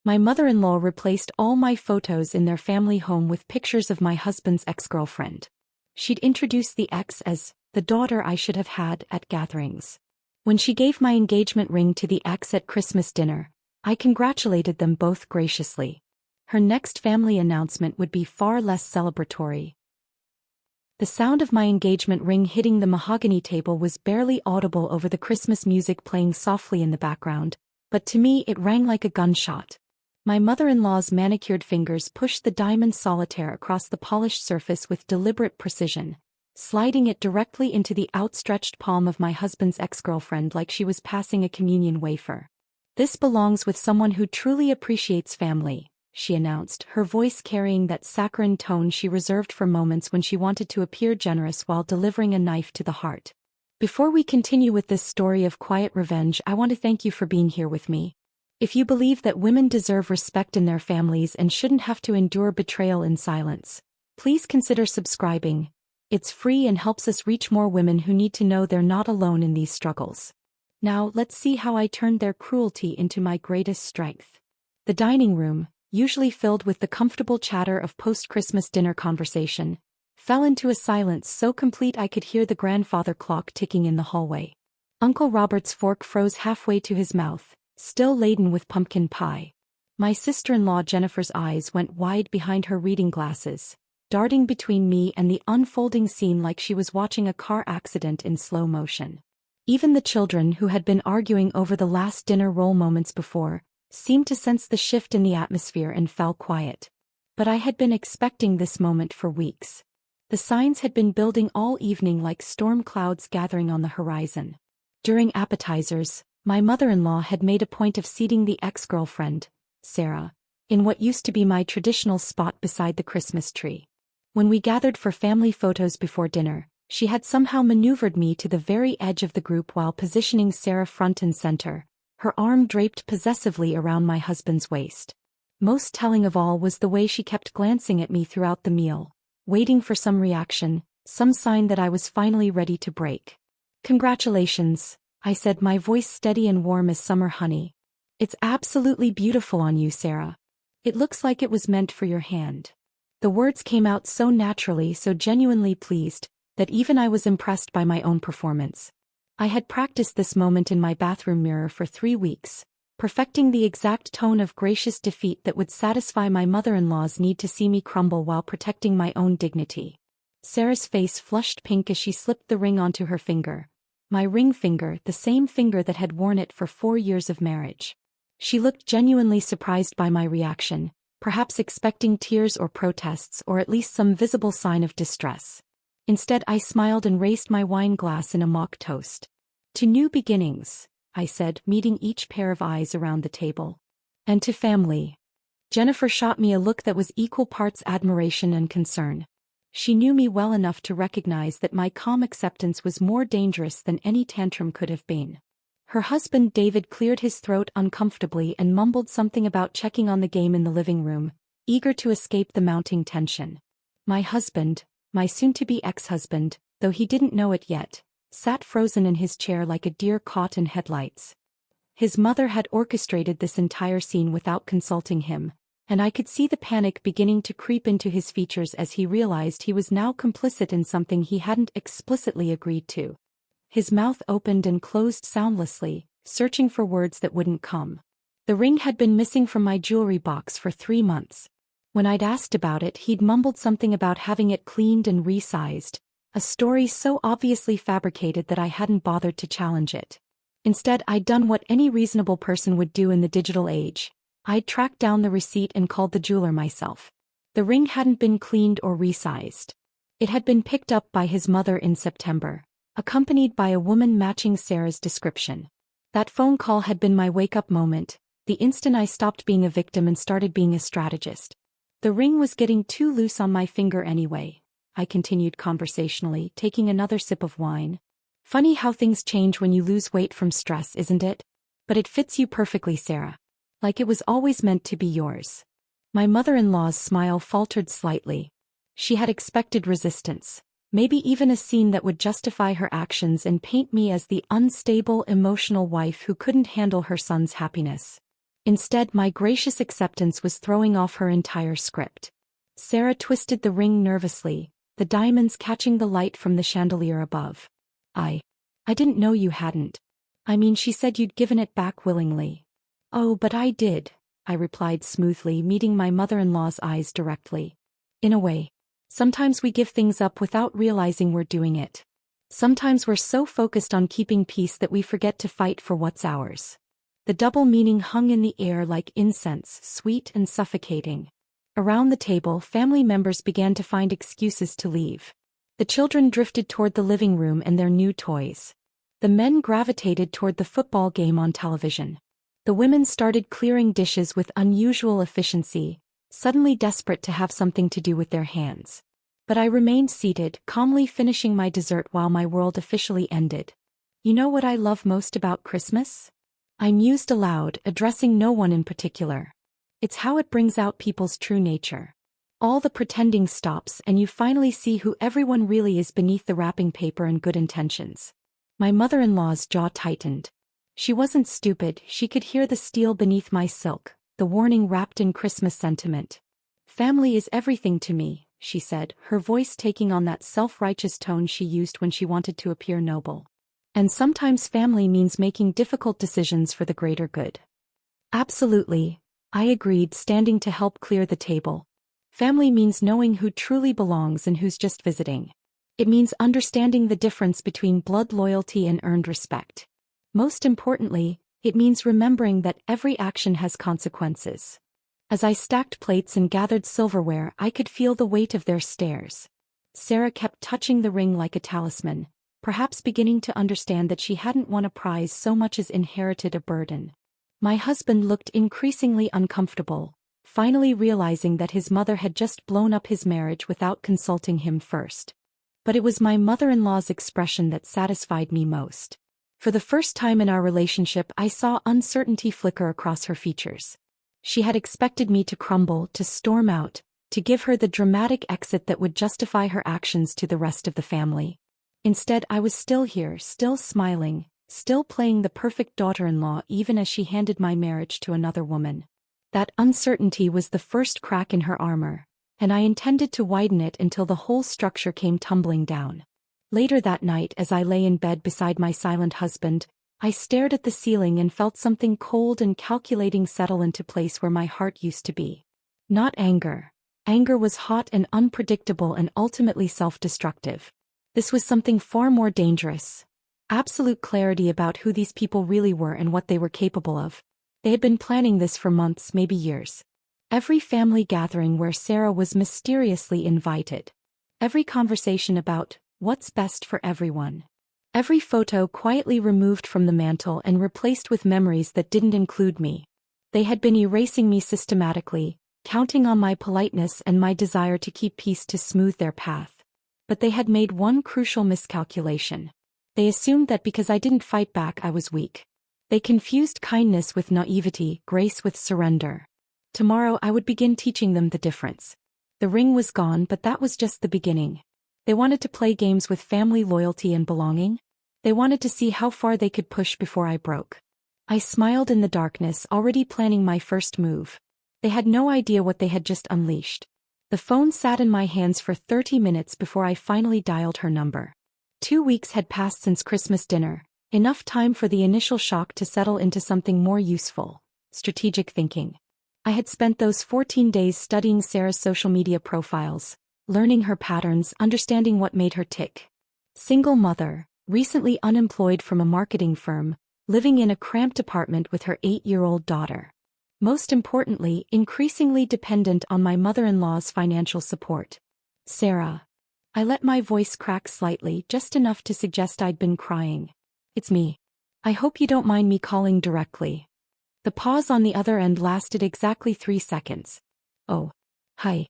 My mother-in-law replaced all my photos in their family home with pictures of my husband's ex-girlfriend. She'd introduced the ex as the daughter I should have had at gatherings. When she gave my engagement ring to the ex at Christmas dinner, I congratulated them both graciously. Her next family announcement would be far less celebratory. The sound of my engagement ring hitting the mahogany table was barely audible over the Christmas music playing softly in the background, but to me it rang like a gunshot. My mother-in-law's manicured fingers pushed the diamond solitaire across the polished surface with deliberate precision, sliding it directly into the outstretched palm of my husband's ex-girlfriend like she was passing a communion wafer. "This belongs with someone who truly appreciates family," she announced, her voice carrying that saccharine tone she reserved for moments when she wanted to appear generous while delivering a knife to the heart. "Before we continue with this story of quiet revenge, I want to thank you for being here with me. If you believe that women deserve respect in their families and shouldn't have to endure betrayal in silence, please consider subscribing. It's free and helps us reach more women who need to know they're not alone in these struggles. Now let's see how I turned their cruelty into my greatest strength." The dining room, usually filled with the comfortable chatter of post-Christmas dinner conversation, fell into a silence so complete I could hear the grandfather clock ticking in the hallway. Uncle Robert's fork froze halfway to his mouth, still laden with pumpkin pie. My sister-in-law Jennifer's eyes went wide behind her reading glasses, darting between me and the unfolding scene like she was watching a car accident in slow motion. Even the children, who had been arguing over the last dinner roll moments before, seemed to sense the shift in the atmosphere and fell quiet. But I had been expecting this moment for weeks. The signs had been building all evening like storm clouds gathering on the horizon. During appetizers, my mother-in-law had made a point of seating the ex-girlfriend, Sarah, in what used to be my traditional spot beside the Christmas tree. When we gathered for family photos before dinner, she had somehow maneuvered me to the very edge of the group while positioning Sarah front and center, her arm draped possessively around my husband's waist. Most telling of all was the way she kept glancing at me throughout the meal, waiting for some reaction, some sign that I was finally ready to break. "Congratulations," I said, my voice steady and warm as summer honey. "It's absolutely beautiful on you, Sarah. It looks like it was meant for your hand." The words came out so naturally, so genuinely pleased, that even I was impressed by my own performance. I had practiced this moment in my bathroom mirror for 3 weeks, perfecting the exact tone of gracious defeat that would satisfy my mother-in-law's need to see me crumble while protecting my own dignity. Sarah's face flushed pink as she slipped the ring onto her finger. My ring finger, the same finger that had worn it for 4 years of marriage. She looked genuinely surprised by my reaction, perhaps expecting tears or protests or at least some visible sign of distress. Instead, I smiled and raised my wine glass in a mock toast. "To new beginnings," I said, meeting each pair of eyes around the table. "And to family." Jennifer shot me a look that was equal parts admiration and concern. She knew me well enough to recognize that my calm acceptance was more dangerous than any tantrum could have been. Her husband David cleared his throat uncomfortably and mumbled something about checking on the game in the living room, eager to escape the mounting tension. My husband, my soon-to-be ex-husband, though he didn't know it yet, sat frozen in his chair like a deer caught in headlights. His mother had orchestrated this entire scene without consulting him, and I could see the panic beginning to creep into his features as he realized he was now complicit in something he hadn't explicitly agreed to. His mouth opened and closed soundlessly, searching for words that wouldn't come. The ring had been missing from my jewelry box for 3 months. When I'd asked about it, he'd mumbled something about having it cleaned and resized, a story so obviously fabricated that I hadn't bothered to challenge it. Instead, I'd done what any reasonable person would do in the digital age. I'd tracked down the receipt and called the jeweler myself. The ring hadn't been cleaned or resized. It had been picked up by his mother in September, accompanied by a woman matching Sarah's description. That phone call had been my wake-up moment, the instant I stopped being a victim and started being a strategist. "The ring was getting too loose on my finger anyway," I continued conversationally, taking another sip of wine. "Funny how things change when you lose weight from stress, isn't it? But it fits you perfectly, Sarah. Like it was always meant to be yours." My mother-in-law's smile faltered slightly. She had expected resistance, maybe even a scene that would justify her actions and paint me as the unstable, emotional wife who couldn't handle her son's happiness. Instead, my gracious acceptance was throwing off her entire script. Sarah twisted the ring nervously, the diamonds catching the light from the chandelier above. I didn't know you hadn't. I mean, she said you'd given it back willingly. Oh, but I did, I replied smoothly, meeting my mother-in-law's eyes directly. In a way. Sometimes we give things up without realizing we're doing it. Sometimes we're so focused on keeping peace that we forget to fight for what's ours. The double meaning hung in the air like incense, sweet and suffocating. Around the table, family members began to find excuses to leave. The children drifted toward the living room and their new toys. The men gravitated toward the football game on television. The women started clearing dishes with unusual efficiency, suddenly desperate to have something to do with their hands. But I remained seated, calmly finishing my dessert while my world officially ended. You know what I love most about Christmas? I mused aloud, addressing no one in particular. It's how it brings out people's true nature. All the pretending stops and you finally see who everyone really is beneath the wrapping paper and good intentions. My mother-in-law's jaw tightened. She wasn't stupid, she could hear the steel beneath my silk, the warning wrapped in Christmas sentiment. Family is everything to me, she said, her voice taking on that self-righteous tone she used when she wanted to appear noble. And sometimes family means making difficult decisions for the greater good. Absolutely, I agreed, standing to help clear the table. Family means knowing who truly belongs and who's just visiting. It means understanding the difference between blood loyalty and earned respect. Most importantly, it means remembering that every action has consequences. As I stacked plates and gathered silverware, I could feel the weight of their stares. Sarah kept touching the ring like a talisman, perhaps beginning to understand that she hadn't won a prize so much as inherited a burden. My husband looked increasingly uncomfortable, finally realizing that his mother had just blown up his marriage without consulting him first. But it was my mother-in-law's expression that satisfied me most. For the first time in our relationship, I saw uncertainty flicker across her features. She had expected me to crumble, to storm out, to give her the dramatic exit that would justify her actions to the rest of the family. Instead, I was still here, still smiling, still playing the perfect daughter-in-law even as she handed my marriage to another woman. That uncertainty was the first crack in her armor, and I intended to widen it until the whole structure came tumbling down. Later that night, as I lay in bed beside my silent husband, I stared at the ceiling and felt something cold and calculating settle into place where my heart used to be. Not anger. Anger was hot and unpredictable and ultimately self-destructive. This was something far more dangerous. Absolute clarity about who these people really were and what they were capable of. They had been planning this for months, maybe years. Every family gathering where Sarah was mysteriously invited. Every conversation about what's best for everyone. Every photo quietly removed from the mantle and replaced with memories that didn't include me. They had been erasing me systematically, counting on my politeness and my desire to keep peace to smooth their path. But they had made one crucial miscalculation. They assumed that because I didn't fight back, I was weak. They confused kindness with naivety, grace with surrender. Tomorrow I would begin teaching them the difference. The ring was gone, but that was just the beginning. They wanted to play games with family loyalty and belonging. They wanted to see how far they could push before I broke. I smiled in the darkness, already planning my first move. They had no idea what they had just unleashed. The phone sat in my hands for 30 minutes before I finally dialed her number. 2 weeks had passed since Christmas dinner, enough time for the initial shock to settle into something more useful, strategic thinking. I had spent those 14 days studying Sarah's social media profiles, learning her patterns, understanding what made her tick. Single mother, recently unemployed from a marketing firm, living in a cramped apartment with her 8-year-old daughter. Most importantly, increasingly dependent on my mother-in-law's financial support. Sarah. I let my voice crack slightly, just enough to suggest I'd been crying. It's me. I hope you don't mind me calling directly. The pause on the other end lasted exactly 3 seconds. Oh. Hi.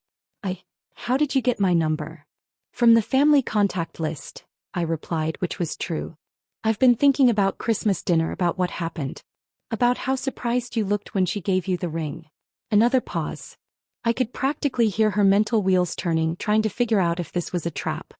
How did you get my number? From the family contact list, I replied, which was true. I've been thinking about Christmas dinner, about what happened. About how surprised you looked when she gave you the ring. Another pause. I could practically hear her mental wheels turning, trying to figure out if this was a trap.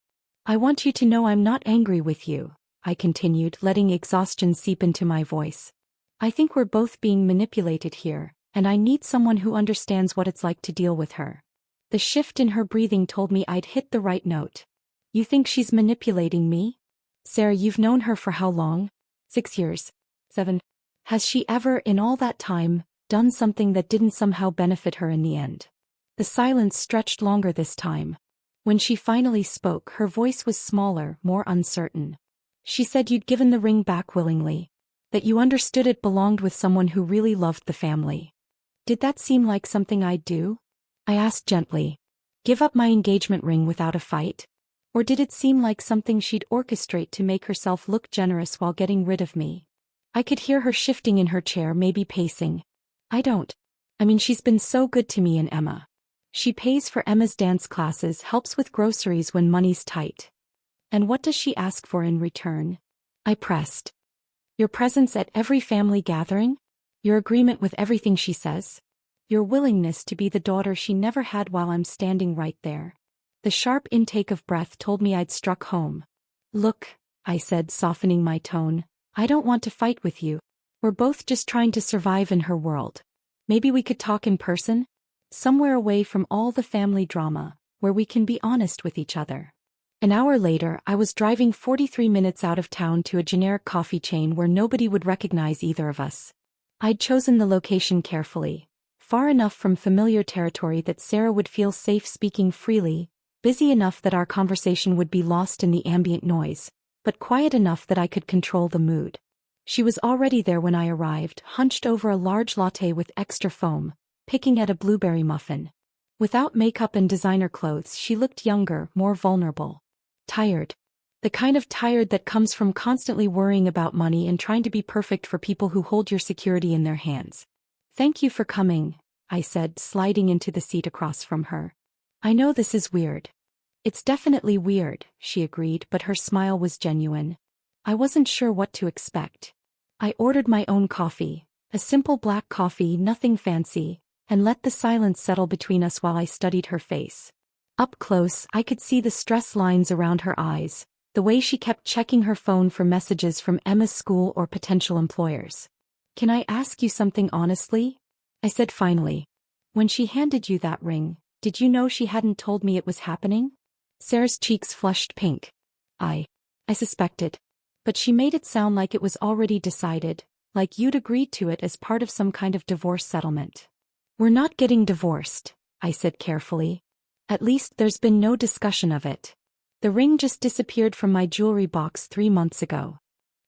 I want you to know I'm not angry with you, I continued, letting exhaustion seep into my voice. I think we're both being manipulated here, and I need someone who understands what it's like to deal with her. The shift in her breathing told me I'd hit the right note. You think she's manipulating me? Sarah, you've known her for how long? 6 years. 7. Has she ever, in all that time, done something that didn't somehow benefit her in the end? The silence stretched longer this time. When she finally spoke, her voice was smaller, more uncertain. She said you'd given the ring back willingly. That you understood it belonged with someone who really loved the family. Did that seem like something I'd do? I asked gently. Give up my engagement ring without a fight? Or did it seem like something she'd orchestrate to make herself look generous while getting rid of me? I could hear her shifting in her chair, maybe pacing. I mean, she's been so good to me and Emma. She pays for Emma's dance classes, helps with groceries when money's tight. And what does she ask for in return? I pressed. Your presence at every family gathering? Your agreement with everything she says? Your willingness to be the daughter she never had while I'm standing right there. The sharp intake of breath told me I'd struck home. Look, I said, softening my tone, I don't want to fight with you. We're both just trying to survive in her world. Maybe we could talk in person? Somewhere away from all the family drama, where we can be honest with each other. An hour later, I was driving 43 minutes out of town to a generic coffee chain where nobody would recognize either of us. I'd chosen the location carefully, far enough from familiar territory that Sarah would feel safe speaking freely, busy enough that our conversation would be lost in the ambient noise, but quiet enough that I could control the mood. She was already there when I arrived, hunched over a large latte with extra foam, picking at a blueberry muffin. Without makeup and designer clothes, she looked younger, more vulnerable. Tired. The kind of tired that comes from constantly worrying about money and trying to be perfect for people who hold your security in their hands. Thank you for coming, I said, sliding into the seat across from her. I know this is weird. It's definitely weird, she agreed, but her smile was genuine. I wasn't sure what to expect. I ordered my own coffee, a simple black coffee, nothing fancy, and let the silence settle between us while I studied her face. Up close, I could see the stress lines around her eyes, the way she kept checking her phone for messages from Emma's school or potential employers. Can I ask you something honestly? I said finally. When she handed you that ring, did you know she hadn't told me it was happening? Sarah's cheeks flushed pink. I suspected. But she made it sound like it was already decided, like you'd agreed to it as part of some kind of divorce settlement. We're not getting divorced, I said carefully. At least there's been no discussion of it. The ring just disappeared from my jewelry box 3 months ago.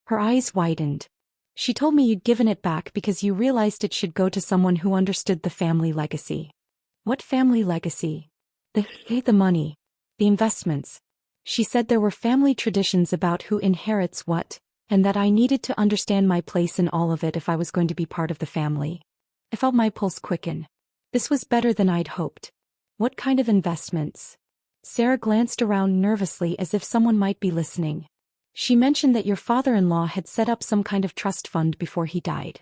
Her eyes widened. She told me you'd given it back because you realized it should go to someone who understood the family legacy. What family legacy? The money. The investments. She said there were family traditions about who inherits what, and that I needed to understand my place in all of it if I was going to be part of the family. I felt my pulse quicken. This was better than I'd hoped. What kind of investments? Sarah glanced around nervously as if someone might be listening. She mentioned that your father-in-law had set up some kind of trust fund before he died.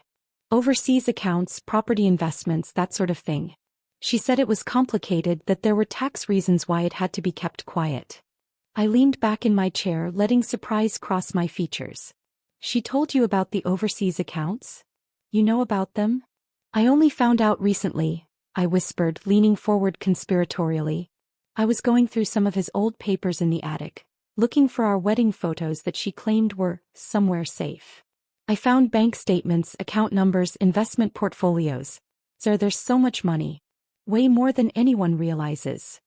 Overseas accounts, property investments, that sort of thing. She said it was complicated, that there were tax reasons why it had to be kept quiet. I leaned back in my chair, letting surprise cross my features. She told you about the overseas accounts? You know about them? I only found out recently, I whispered, leaning forward conspiratorially. I was going through some of his old papers in the attic, looking for our wedding photos that she claimed were somewhere safe. I found bank statements, account numbers, investment portfolios. Sir, there's so much money. Way more than anyone realizes.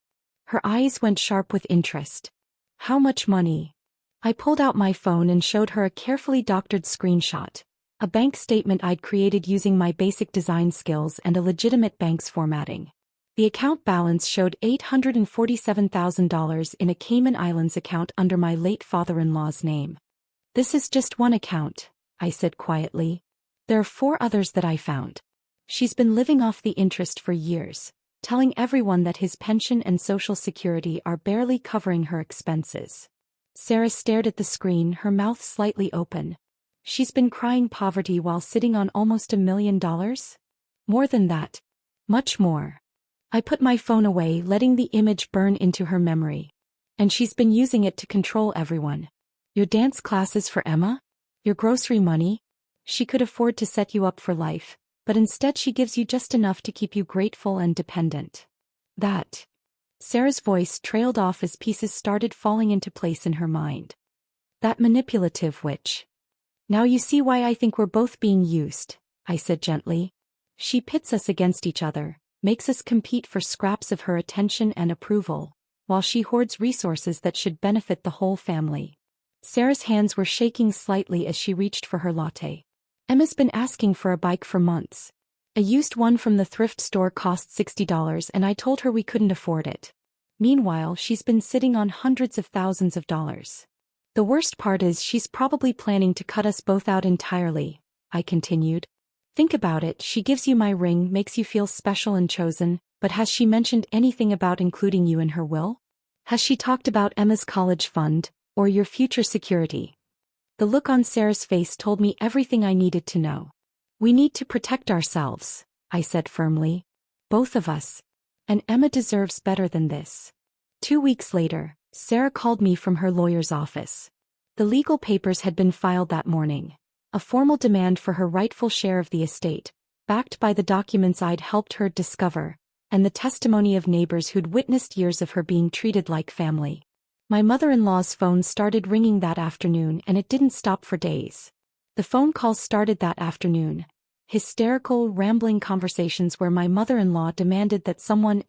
Her eyes went sharp with interest. How much money? I pulled out my phone and showed her a carefully doctored screenshot. A bank statement I'd created using my basic design skills and a legitimate bank's formatting. The account balance showed $847,000 in a Cayman Islands account under my late father-in-law's name. This is just one account, I said quietly. There are 4 others that I found. She's been living off the interest for years, telling everyone that his pension and Social Security are barely covering her expenses. Sarah stared at the screen, her mouth slightly open. She's been crying poverty while sitting on almost $1 million? More than that. Much more. I put my phone away, letting the image burn into her memory. And she's been using it to control everyone. Your dance classes for Emma? Your grocery money? She could afford to set you up for life, but instead she gives you just enough to keep you grateful and dependent. That. Sarah's voice trailed off as pieces started falling into place in her mind. That manipulative witch. Now you see why I think we're both being used, I said gently. She pits us against each other, makes us compete for scraps of her attention and approval, while she hoards resources that should benefit the whole family. Sarah's hands were shaking slightly as she reached for her latte. Emma's been asking for a bike for months. A used one from the thrift store cost $60 and I told her we couldn't afford it. Meanwhile, she's been sitting on hundreds of thousands of dollars. The worst part is she's probably planning to cut us both out entirely, I continued. Think about it, she gives you my ring, makes you feel special and chosen, but has she mentioned anything about including you in her will? Has she talked about Emma's college fund, or your future security? The look on Sarah's face told me everything I needed to know. We need to protect ourselves, I said firmly. Both of us. And Emma deserves better than this. 2 weeks later, Sarah called me from her lawyer's office. The legal papers had been filed that morning. A formal demand for her rightful share of the estate, backed by the documents I'd helped her discover, and the testimony of neighbors who'd witnessed years of her being treated like family. My mother-in-law's phone started ringing that afternoon and it didn't stop for days. The phone calls started that afternoon. Hysterical, rambling conversations where my mother-in-law demanded that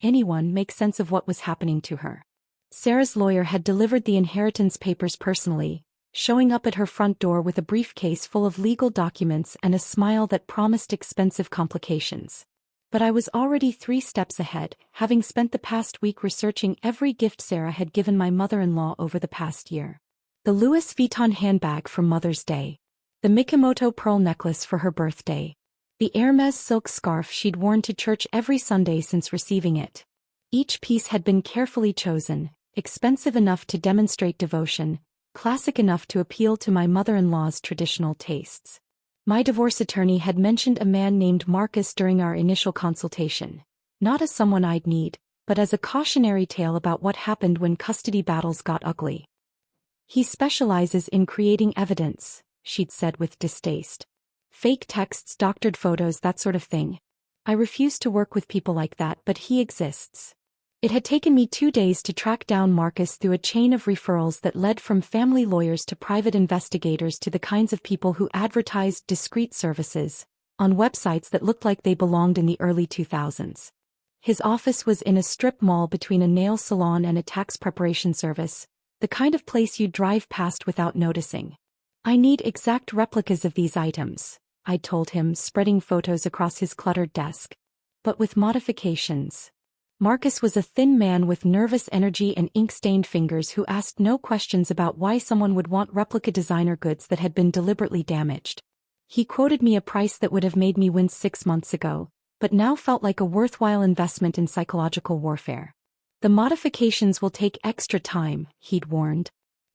anyone make sense of what was happening to her. Sarah's lawyer had delivered the inheritance papers personally, showing up at her front door with a briefcase full of legal documents and a smile that promised expensive complications. But I was already 3 steps ahead, having spent the past week researching every gift Sarah had given my mother-in-law over the past year. The Louis Vuitton handbag for Mother's Day. The Mikimoto pearl necklace for her birthday. The Hermes silk scarf she'd worn to church every Sunday since receiving it. Each piece had been carefully chosen, expensive enough to demonstrate devotion, classic enough to appeal to my mother-in-law's traditional tastes. My divorce attorney had mentioned a man named Marcus during our initial consultation, not as someone I'd need, but as a cautionary tale about what happened when custody battles got ugly. He specializes in creating evidence, she'd said with distaste. Fake texts, doctored photos, that sort of thing. I refuse to work with people like that, but he exists. It had taken me 2 days to track down Marcus through a chain of referrals that led from family lawyers to private investigators to the kinds of people who advertised discreet services on websites that looked like they belonged in the early 2000s. His office was in a strip mall between a nail salon and a tax preparation service, the kind of place you'd drive past without noticing. I need exact replicas of these items, I'd told him, spreading photos across his cluttered desk. But with modifications. Marcus was a thin man with nervous energy and ink-stained fingers who asked no questions about why someone would want replica designer goods that had been deliberately damaged. He quoted me a price that would have made me wince 6 months ago, but now felt like a worthwhile investment in psychological warfare. The modifications will take extra time, he'd warned.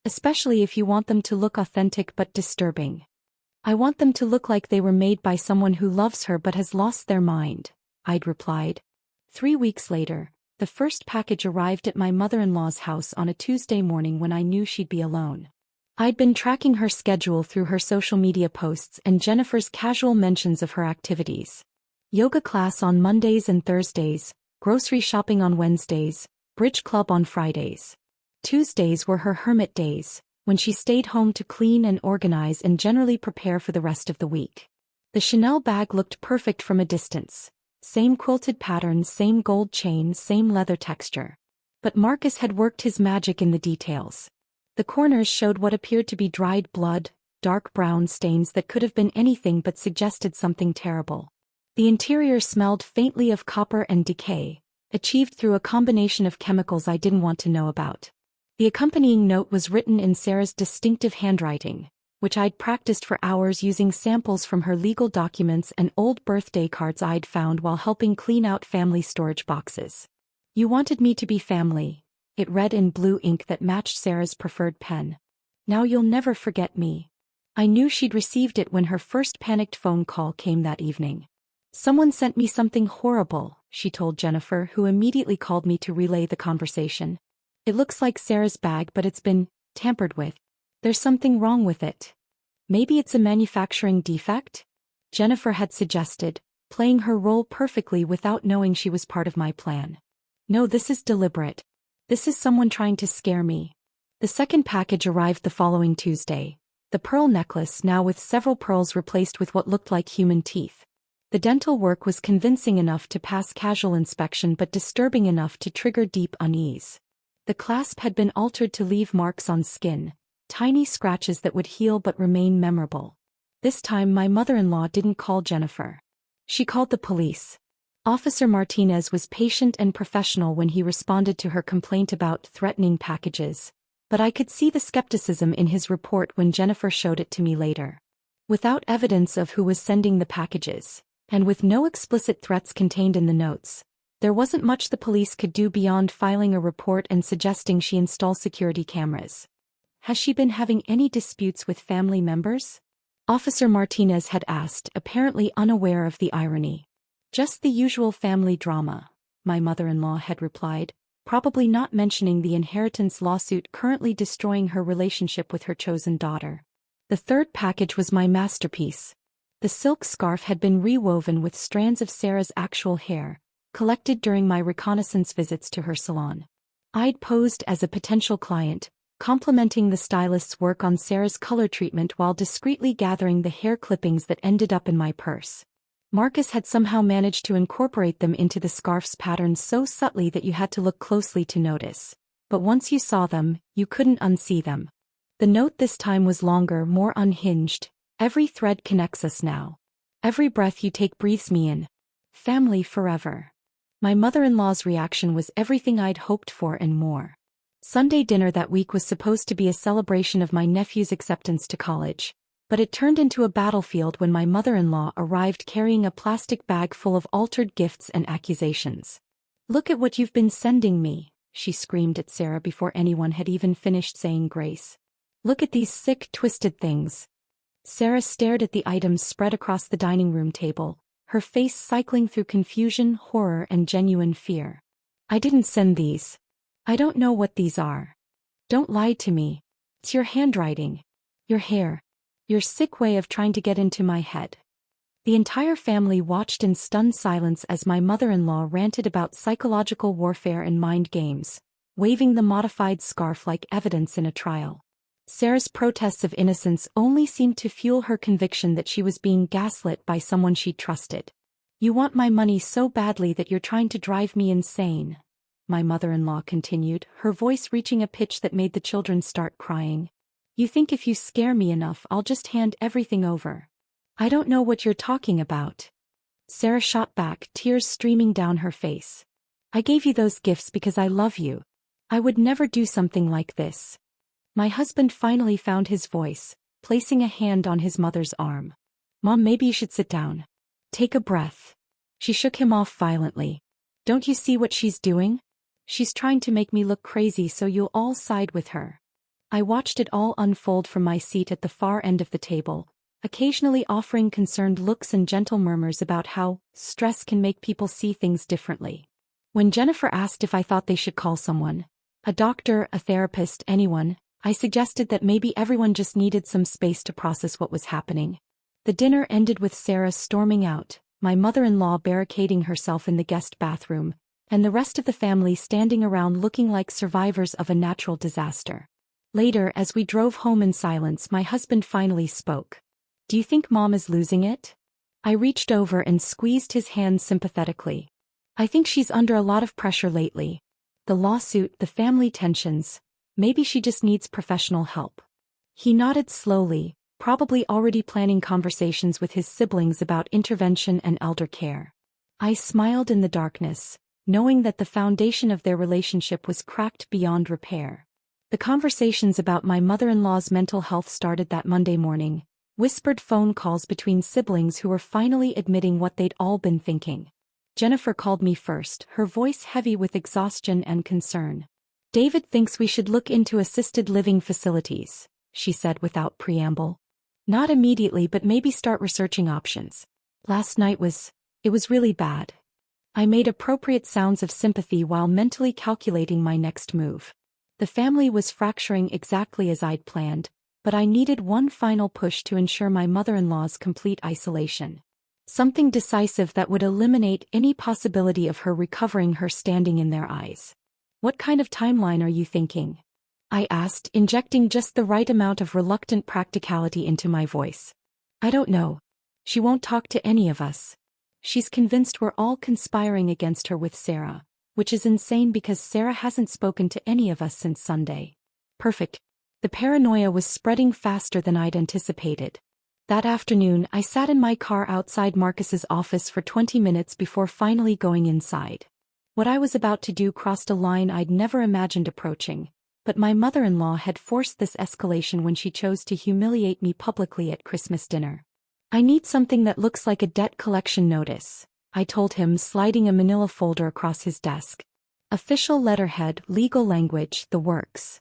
Especially if you want them to look authentic but disturbing. I want them to look like they were made by someone who loves her but has lost their mind, I'd replied. 3 weeks later, the first package arrived at my mother-in-law's house on a Tuesday morning when I knew she'd be alone. I'd been tracking her schedule through her social media posts and Jennifer's casual mentions of her activities. Yoga class on Mondays and Thursdays, grocery shopping on Wednesdays, bridge club on Fridays. Tuesdays were her hermit days, when she stayed home to clean and organize and generally prepare for the rest of the week. The Chanel bag looked perfect from a distance. Same quilted patterns, same gold chain, same leather texture. But Marcus had worked his magic in the details. The corners showed what appeared to be dried blood, dark brown stains that could have been anything but suggested something terrible. The interior smelled faintly of copper and decay, achieved through a combination of chemicals I didn't want to know about. The accompanying note was written in Sarah's distinctive handwriting, which I'd practiced for hours using samples from her legal documents and old birthday cards I'd found while helping clean out family storage boxes. You wanted me to be family, it read in blue ink that matched Sarah's preferred pen. Now you'll never forget me. I knew she'd received it when her first panicked phone call came that evening. Someone sent me something horrible, she told Jennifer, who immediately called me to relay the conversation. It looks like Sarah's bag, but it's been tampered with. There's something wrong with it. Maybe it's a manufacturing defect? Jennifer had suggested, playing her role perfectly without knowing she was part of my plan. No, this is deliberate. This is someone trying to scare me. The second package arrived the following Tuesday. The pearl necklace, now with several pearls replaced with what looked like human teeth. The dental work was convincing enough to pass casual inspection but disturbing enough to trigger deep unease. The clasp had been altered to leave marks on skin, tiny scratches that would heal but remain memorable. This time my mother-in-law didn't call Jennifer. She called the police. Officer Martinez was patient and professional when he responded to her complaint about threatening packages, but I could see the skepticism in his report when Jennifer showed it to me later. Without evidence of who was sending the packages, and with no explicit threats contained in the notes, there wasn't much the police could do beyond filing a report and suggesting she install security cameras. Has she been having any disputes with family members? Officer Martinez had asked, apparently unaware of the irony. Just the usual family drama, my mother-in-law had replied, probably not mentioning the inheritance lawsuit currently destroying her relationship with her chosen daughter. The third package was my masterpiece. The silk scarf had been rewoven with strands of Sarah's actual hair, collected during my reconnaissance visits to her salon. I'd posed as a potential client, complimenting the stylist's work on Sarah's color treatment while discreetly gathering the hair clippings that ended up in my purse. Marcus had somehow managed to incorporate them into the scarf's pattern so subtly that you had to look closely to notice. But once you saw them, you couldn't unsee them. The note this time was longer, more unhinged. Every thread connects us now. Every breath you take breathes me in. Family forever. My mother-in-law's reaction was everything I'd hoped for and more. Sunday dinner that week was supposed to be a celebration of my nephew's acceptance to college, but it turned into a battlefield when my mother-in-law arrived carrying a plastic bag full of altered gifts and accusations. "Look at what you've been sending me," she screamed at Sarah before anyone had even finished saying grace. "Look at these sick, twisted things." Sarah stared at the items spread across the dining room table, her face cycling through confusion, horror, and genuine fear. "I didn't send these. I don't know what these are. Don't lie to me. It's your handwriting. Your hair. Your sick way of trying to get into my head." The entire family watched in stunned silence as my mother-in-law ranted about psychological warfare and mind games, waving the modified scarf like evidence in a trial. Sarah's protests of innocence only seemed to fuel her conviction that she was being gaslit by someone she trusted. "You want my money so badly that you're trying to drive me insane," my mother-in-law continued, her voice reaching a pitch that made the children start crying. "You think if you scare me enough I'll just hand everything over. I don't know what you're talking about." Sarah shot back, tears streaming down her face. "I gave you those gifts because I love you. I would never do something like this." My husband finally found his voice, placing a hand on his mother's arm. "Mom, maybe you should sit down. Take a breath." She shook him off violently. "Don't you see what she's doing? She's trying to make me look crazy so you'll all side with her." I watched it all unfold from my seat at the far end of the table, occasionally offering concerned looks and gentle murmurs about how stress can make people see things differently. When Jennifer asked if I thought they should call someone, a doctor, a therapist, anyone, I suggested that maybe everyone just needed some space to process what was happening. The dinner ended with Sarah storming out, my mother-in-law barricading herself in the guest bathroom, and the rest of the family standing around looking like survivors of a natural disaster. Later, as we drove home in silence, my husband finally spoke. "Do you think Mom is losing it?" I reached over and squeezed his hand sympathetically. "I think she's under a lot of pressure lately. The lawsuit, the family tensions. Maybe she just needs professional help." He nodded slowly, probably already planning conversations with his siblings about intervention and elder care. I smiled in the darkness, knowing that the foundation of their relationship was cracked beyond repair. The conversations about my mother-in-law's mental health started that Monday morning, whispered phone calls between siblings who were finally admitting what they'd all been thinking. Jennifer called me first, her voice heavy with exhaustion and concern. "David thinks we should look into assisted living facilities," she said without preamble. "Not immediately, but maybe start researching options. Last night it was really bad." I made appropriate sounds of sympathy while mentally calculating my next move. The family was fracturing exactly as I'd planned, but I needed one final push to ensure my mother-in-law's complete isolation. Something decisive that would eliminate any possibility of her recovering her standing in their eyes. What kind of timeline are you thinking? I asked, injecting just the right amount of reluctant practicality into my voice. I don't know. She won't talk to any of us. She's convinced we're all conspiring against her with Sarah, which is insane because Sarah hasn't spoken to any of us since Sunday. Perfect. The paranoia was spreading faster than I'd anticipated. That afternoon, I sat in my car outside Marcus's office for 20 minutes before finally going inside. What I was about to do crossed a line I'd never imagined approaching, but my mother-in-law had forced this escalation when she chose to humiliate me publicly at Christmas dinner. I need something that looks like a debt collection notice, I told him, sliding a manila folder across his desk. Official letterhead, legal language, the works.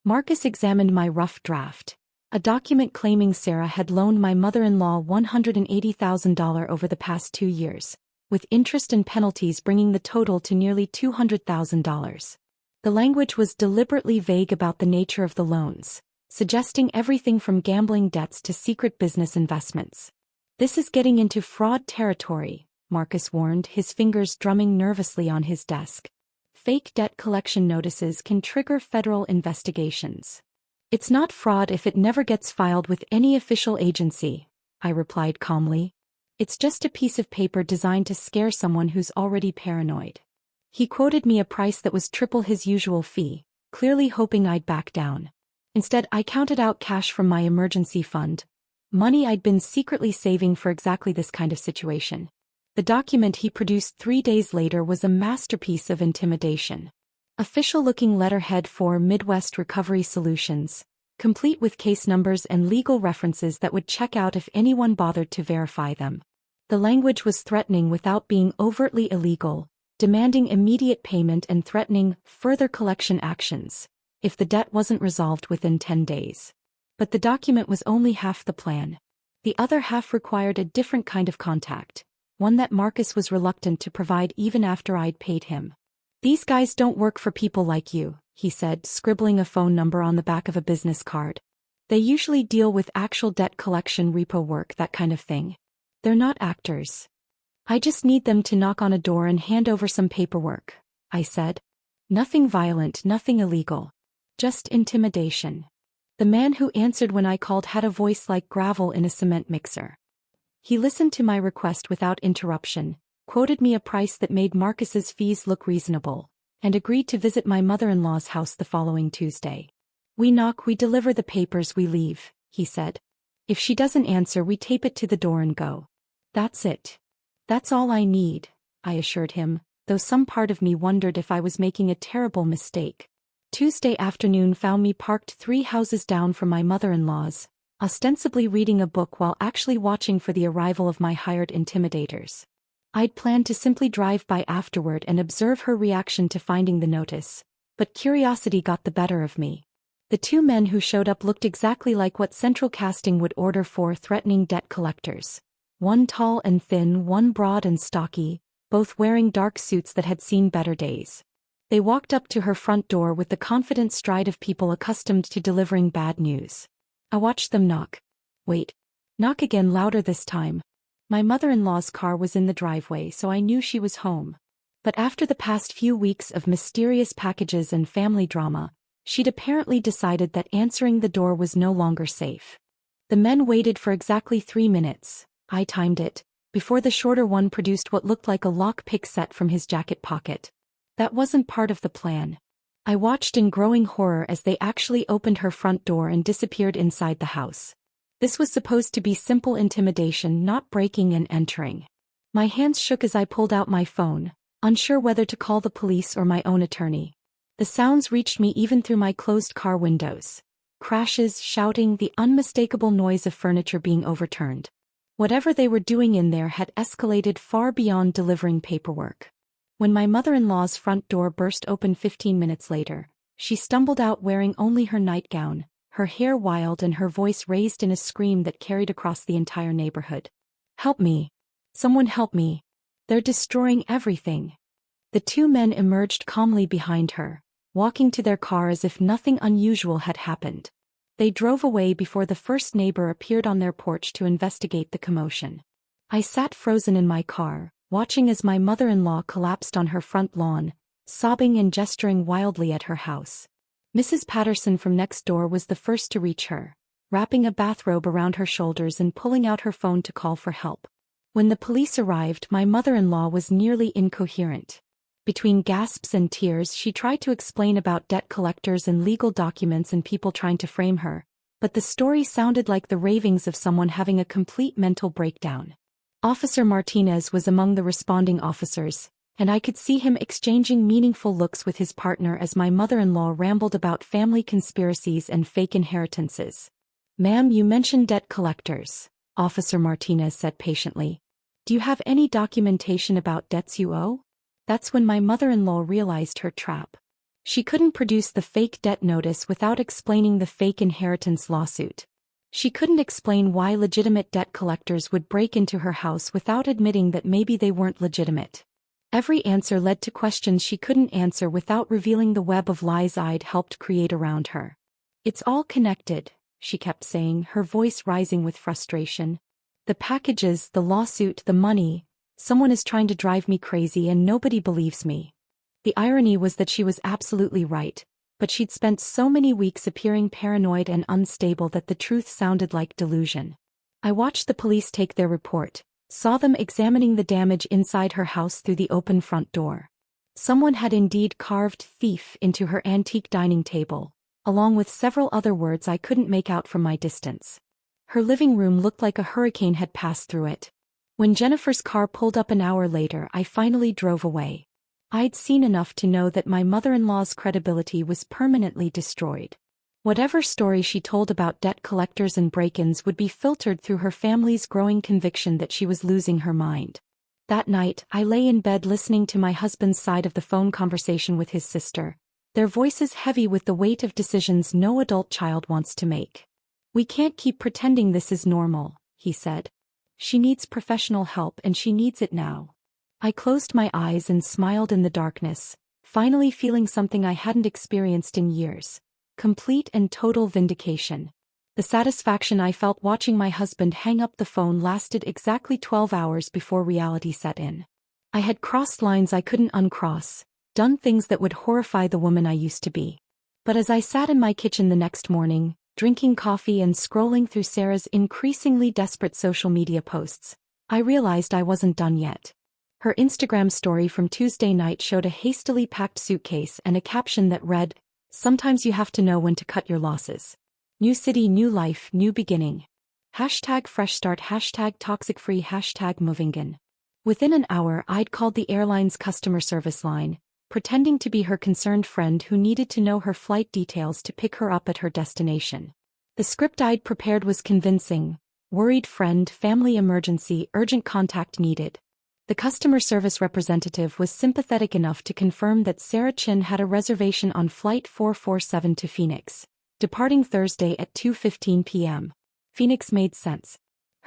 Marcus examined my rough draft. A document claiming Sarah had loaned my mother-in-law $180,000 over the past 2 years, with interest and penalties bringing the total to nearly $200,000. The language was deliberately vague about the nature of the loans, suggesting everything from gambling debts to secret business investments. This is getting into fraud territory, Marcus warned, his fingers drumming nervously on his desk. Fake debt collection notices can trigger federal investigations. It's not fraud if it never gets filed with any official agency, I replied calmly. It's just a piece of paper designed to scare someone who's already paranoid. He quoted me a price that was triple his usual fee, clearly hoping I'd back down. Instead, I counted out cash from my emergency fund, money I'd been secretly saving for exactly this kind of situation. The document he produced 3 days later was a masterpiece of intimidation. Official-looking letterhead for Midwest Recovery Solutions, complete with case numbers and legal references that would check out if anyone bothered to verify them. The language was threatening without being overtly illegal, demanding immediate payment and threatening further collection actions if the debt wasn't resolved within 10 days. But the document was only half the plan. The other half required a different kind of contact, one that Marcus was reluctant to provide even after I'd paid him. These guys don't work for people like you, he said, scribbling a phone number on the back of a business card. They usually deal with actual debt collection, repo work, that kind of thing. They're not actors. I just need them to knock on a door and hand over some paperwork, I said. Nothing violent, nothing illegal. Just intimidation. The man who answered when I called had a voice like gravel in a cement mixer. He listened to my request without interruption, quoted me a price that made Marcus's fees look reasonable, and agreed to visit my mother-in-law's house the following Tuesday. We knock, we deliver the papers, we leave, he said. If she doesn't answer, we tape it to the door and go. That's it. That's all I need, I assured him, though some part of me wondered if I was making a terrible mistake. Tuesday afternoon found me parked 3 houses down from my mother-in-law's, ostensibly reading a book while actually watching for the arrival of my hired intimidators. I'd planned to simply drive by afterward and observe her reaction to finding the notice, but curiosity got the better of me. The 2 men who showed up looked exactly like what central casting would order for threatening debt collectors. One tall and thin, one broad and stocky, both wearing dark suits that had seen better days. They walked up to her front door with the confident stride of people accustomed to delivering bad news. I watched them knock. Wait. Knock again, louder this time. My mother-in-law's car was in the driveway, so I knew she was home. But after the past few weeks of mysterious packages and family drama, she'd apparently decided that answering the door was no longer safe. The men waited for exactly 3 minutes, I timed it, before the shorter one produced what looked like a lock-pick set from his jacket pocket. That wasn't part of the plan. I watched in growing horror as they actually opened her front door and disappeared inside the house. This was supposed to be simple intimidation, not breaking and entering. My hands shook as I pulled out my phone, unsure whether to call the police or my own attorney. The sounds reached me even through my closed car windows. Crashes, shouting, the unmistakable noise of furniture being overturned. Whatever they were doing in there had escalated far beyond delivering paperwork. When my mother-in-law's front door burst open 15 minutes later, she stumbled out wearing only her nightgown, her hair wild and her voice raised in a scream that carried across the entire neighborhood. Help me. Someone help me. They're destroying everything. The 2 men emerged calmly behind her, walking to their car as if nothing unusual had happened. They drove away before the first neighbor appeared on their porch to investigate the commotion. I sat frozen in my car, watching as my mother-in-law collapsed on her front lawn, sobbing and gesturing wildly at her house. Mrs. Patterson from next door was the first to reach her, wrapping a bathrobe around her shoulders and pulling out her phone to call for help. When the police arrived, my mother-in-law was nearly incoherent. Between gasps and tears, she tried to explain about debt collectors and legal documents and people trying to frame her, but the story sounded like the ravings of someone having a complete mental breakdown. Officer Martinez was among the responding officers, and I could see him exchanging meaningful looks with his partner as my mother-in-law rambled about family conspiracies and fake inheritances. "Ma'am, you mentioned debt collectors," Officer Martinez said patiently. "Do you have any documentation about debts you owe?" That's when my mother-in-law realized her trap. She couldn't produce the fake debt notice without explaining the fake inheritance lawsuit. She couldn't explain why legitimate debt collectors would break into her house without admitting that maybe they weren't legitimate. Every answer led to questions she couldn't answer without revealing the web of lies I'd helped create around her. "It's all connected," she kept saying, her voice rising with frustration. "The packages, the lawsuit, the money. Someone is trying to drive me crazy and nobody believes me." The irony was that she was absolutely right, but she'd spent so many weeks appearing paranoid and unstable that the truth sounded like delusion. I watched the police take their report, saw them examining the damage inside her house through the open front door. Someone had indeed carved "thief" into her antique dining table, along with several other words I couldn't make out from my distance. Her living room looked like a hurricane had passed through it. When Jennifer's car pulled up an hour later, I finally drove away. I'd seen enough to know that my mother-in-law's credibility was permanently destroyed. Whatever story she told about debt collectors and break-ins would be filtered through her family's growing conviction that she was losing her mind. That night, I lay in bed listening to my husband's side of the phone conversation with his sister, their voices heavy with the weight of decisions no adult child wants to make. "We can't keep pretending this is normal," he said. "She needs professional help and she needs it now." I closed my eyes and smiled in the darkness, finally feeling something I hadn't experienced in years: complete and total vindication. The satisfaction I felt watching my husband hang up the phone lasted exactly 12 hours before reality set in. I had crossed lines I couldn't uncross, done things that would horrify the woman I used to be. But as I sat in my kitchen the next morning, drinking coffee and scrolling through Sarah's increasingly desperate social media posts, I realized I wasn't done yet. Her Instagram story from Tuesday night showed a hastily packed suitcase and a caption that read, "Sometimes you have to know when to cut your losses. New city, new life, new beginning. #fresh start, #toxic free, #movingin." Within an hour, I'd called the airline's customer service line, pretending to be her concerned friend who needed to know her flight details to pick her up at her destination. The script I'd prepared was convincing: worried friend, family emergency, urgent contact needed. The customer service representative was sympathetic enough to confirm that Sarah Chin had a reservation on Flight 447 to Phoenix, departing Thursday at 2:15 p.m. Phoenix made sense.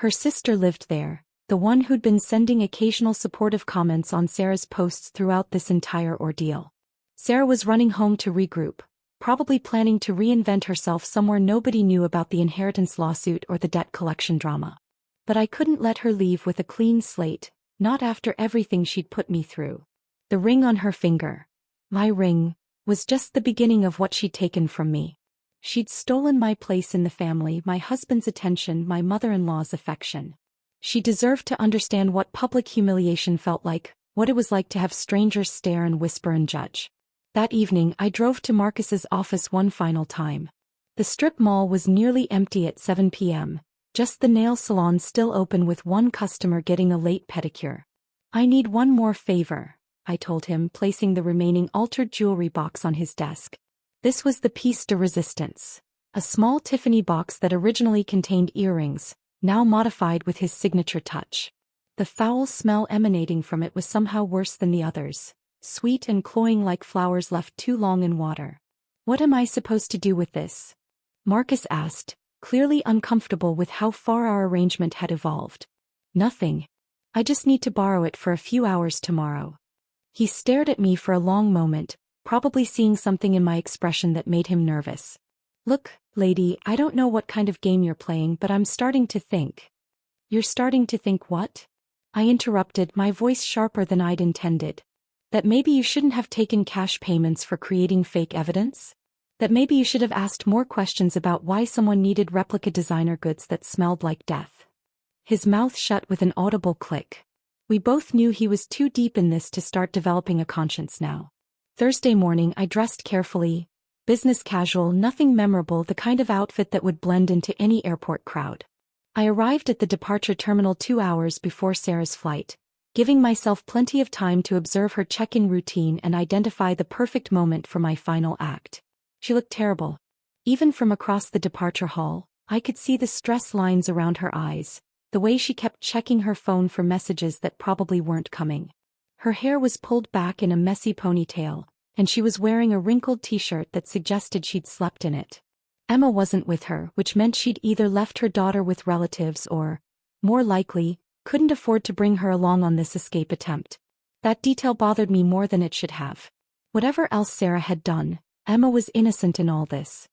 Her sister lived there, the one who'd been sending occasional supportive comments on Sarah's posts throughout this entire ordeal. Sarah was running home to regroup, probably planning to reinvent herself somewhere nobody knew about the inheritance lawsuit or the debt collection drama. But I couldn't let her leave with a clean slate, not after everything she'd put me through. The ring on her finger, my ring, was just the beginning of what she'd taken from me. She'd stolen my place in the family, my husband's attention, my mother-in-law's affection. She deserved to understand what public humiliation felt like, what it was like to have strangers stare and whisper and judge. That evening, I drove to Marcus's office one final time. The strip mall was nearly empty at 7 p.m., just the nail salon still open with one customer getting a late pedicure. "I need one more favor," I told him, placing the remaining altered jewelry box on his desk. This was the piece de resistance, a small Tiffany box that originally contained earrings, now modified with his signature touch. The foul smell emanating from it was somehow worse than the others, sweet and cloying like flowers left too long in water. "What am I supposed to do with this?" Marcus asked, clearly uncomfortable with how far our arrangement had evolved. "Nothing. I just need to borrow it for a few hours tomorrow." He stared at me for a long moment, probably seeing something in my expression that made him nervous. "Look, lady, I don't know what kind of game you're playing, but I'm starting to think." "You're starting to think what?" I interrupted, my voice sharper than I'd intended. That maybe you shouldn't have taken cash payments for creating fake evidence? That maybe you should have asked more questions about why someone needed replica designer goods that smelled like death. His mouth shut with an audible click. We both knew he was too deep in this to start developing a conscience now. Thursday morning I dressed carefully, business casual, nothing memorable, the kind of outfit that would blend into any airport crowd. I arrived at the departure terminal 2 hours before Sarah's flight, giving myself plenty of time to observe her check-in routine and identify the perfect moment for my final act. She looked terrible. Even from across the departure hall, I could see the stress lines around her eyes, the way she kept checking her phone for messages that probably weren't coming. Her hair was pulled back in a messy ponytail, and she was wearing a wrinkled t-shirt that suggested she'd slept in it. Emma wasn't with her, which meant she'd either left her daughter with relatives or, more likely, couldn't afford to bring her along on this escape attempt. That detail bothered me more than it should have. Whatever else Sarah had done, Emma was innocent in all this.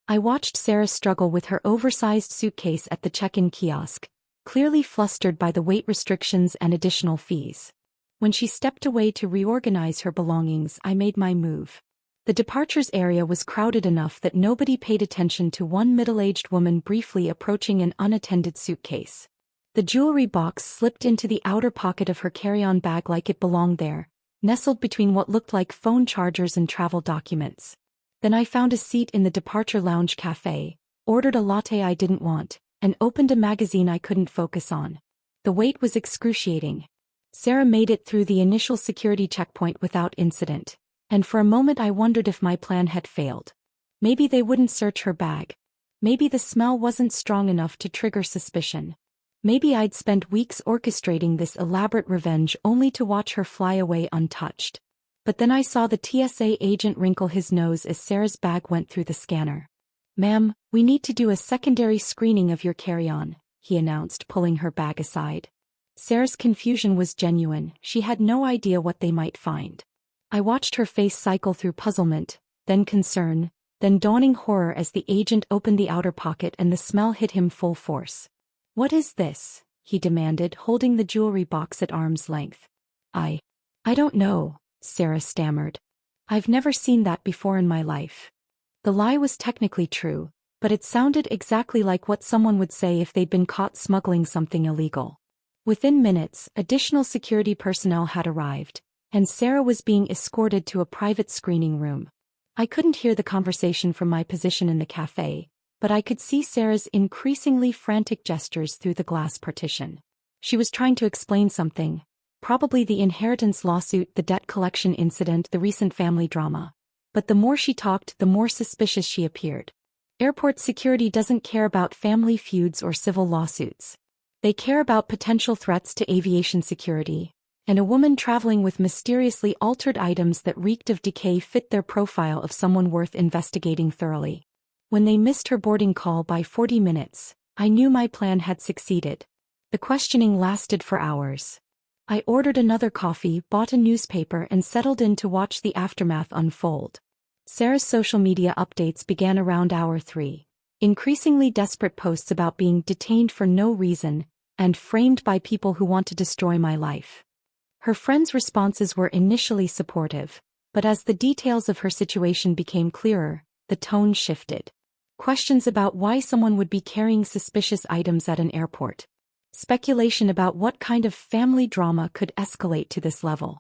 I watched Sarah struggle with her oversized suitcase at the check-in kiosk, clearly flustered by the weight restrictions and additional fees. When she stepped away to reorganize her belongings, I made my move. The departures area was crowded enough that nobody paid attention to one middle-aged woman briefly approaching an unattended suitcase. The jewelry box slipped into the outer pocket of her carry-on bag like it belonged there, nestled between what looked like phone chargers and travel documents. Then I found a seat in the departure lounge cafe, ordered a latte I didn't want, and opened a magazine I couldn't focus on. The wait was excruciating. Sarah made it through the initial security checkpoint without incident, and for a moment I wondered if my plan had failed. Maybe they wouldn't search her bag. Maybe the smell wasn't strong enough to trigger suspicion. Maybe I'd spent weeks orchestrating this elaborate revenge only to watch her fly away untouched. But then I saw the TSA agent wrinkle his nose as Sarah's bag went through the scanner. "Ma'am, we need to do a secondary screening of your carry-on," he announced, pulling her bag aside. Sarah's confusion was genuine. She had no idea what they might find. I watched her face cycle through puzzlement, then concern, then dawning horror as the agent opened the outer pocket and the smell hit him full force. "What is this?" he demanded, holding the jewelry box at arm's length. I don't know," Sarah stammered. "I've never seen that before in my life." The lie was technically true, but it sounded exactly like what someone would say if they'd been caught smuggling something illegal. Within minutes, additional security personnel had arrived, and Sarah was being escorted to a private screening room. I couldn't hear the conversation from my position in the cafe, but I could see Sarah's increasingly frantic gestures through the glass partition. She was trying to explain something, probably the inheritance lawsuit, the debt collection incident, the recent family drama. But the more she talked, the more suspicious she appeared. Airport security doesn't care about family feuds or civil lawsuits. They care about potential threats to aviation security, and a woman traveling with mysteriously altered items that reeked of decay fit their profile of someone worth investigating thoroughly. When they missed her boarding call by 40 minutes, I knew my plan had succeeded. The questioning lasted for hours. I ordered another coffee, bought a newspaper, and settled in to watch the aftermath unfold. Sarah's social media updates began around hour 3. Increasingly desperate posts about being detained for no reason, and framed by people who want to destroy my life. Her friends' responses were initially supportive, but as the details of her situation became clearer, the tone shifted. Questions about why someone would be carrying suspicious items at an airport. Speculation about what kind of family drama could escalate to this level.